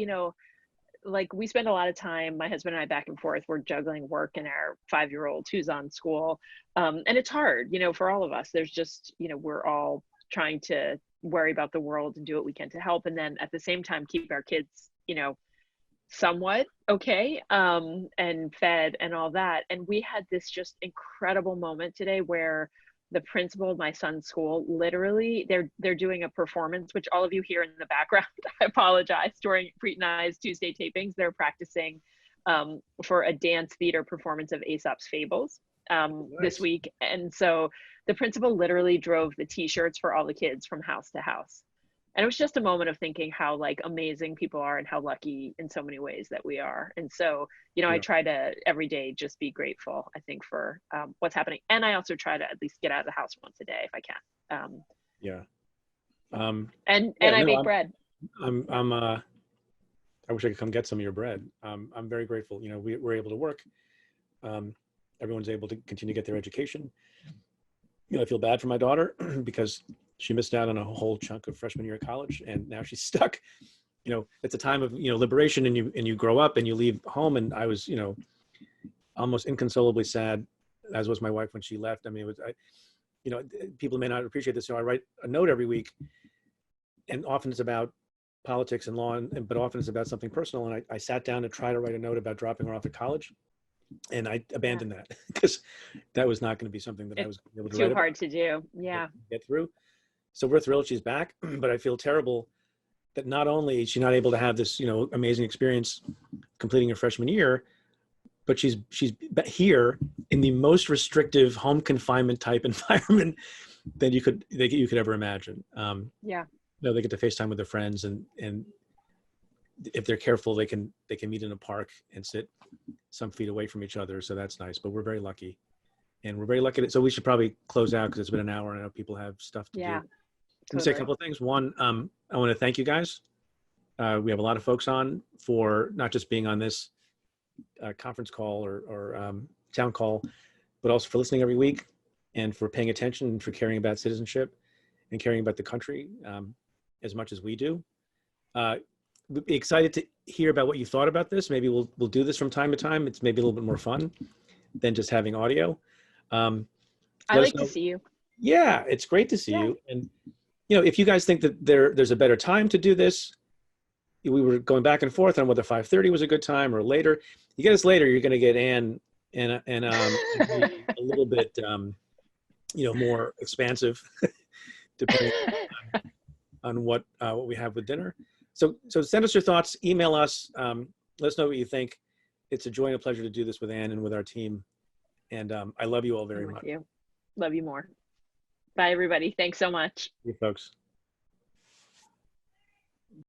like we spend a lot of time, my husband and I, back and forth. We're juggling work and our 5-year-old who's on school. And it's hard, for all of us. There's just, we're all trying to worry about the world and do what we can to help. And then at the same time, keep our kids, somewhat okay, and fed and all that. And we had this just incredible moment today where the principal of my son's school, literally, they're doing a performance, which all of you hear in the background. I apologize. During Preet and I's Tuesday tapings, they're practicing for a dance theater performance of Aesop's Fables this week. And so the principal literally drove the t-shirts for all the kids from house to house. And it was just a moment of thinking how like amazing people are and how lucky in so many ways that we are. And so, I try to every day just be grateful, I think, for what's happening. And I also try to at least get out of the house once a day if I can. I make bread. I wish I could come get some of your bread. I'm very grateful. We're able to work. Everyone's able to continue to get their education. I feel bad for my daughter because she missed out on a whole chunk of freshman year of college, and now she's stuck. It's a time of liberation, and you grow up and you leave home. And I was almost inconsolably sad, as was my wife when she left. I mean, people may not appreciate this. So I write a note every week, and often it's about politics and law, but often it's about something personal. And I sat down to try to write a note about dropping her off at college. And I abandoned that because that was not going to be something that I was able to too hard to do. Yeah. Get through. So we're thrilled she's back, but I feel terrible that not only is she not able to have this, amazing experience completing her freshman year, but she's here in the most restrictive home confinement type environment that you could ever imagine. They get to FaceTime with their friends, and if they're careful, they can meet in a park and sit some feet away from each other. So that's nice, but we're very lucky, and we're very lucky. So we should probably close out because it's been an hour and I know people have stuff to do. Totally. Let me say a couple of things. One, I want to thank you guys. We have a lot of folks on for not just being on this conference call or town call, but also for listening every week and for paying attention and for caring about citizenship and caring about the country as much as we do. We'd be excited to hear about what you thought about this. Maybe we'll do this from time to time. It's maybe a little bit more fun than just having audio. I like to see you. Yeah, it's great to see you. And if you guys think that there's a better time to do this, we were going back and forth on whether 5:30 was a good time or later. You get us later, you're going to get Anne and a little bit more expansive, depending on what we have with dinner. So send us your thoughts, email us, let us know what you think. It's a joy and a pleasure to do this with Anne and with our team. And I love you all very much. Love you more. Bye, everybody. Thanks so much. You folks.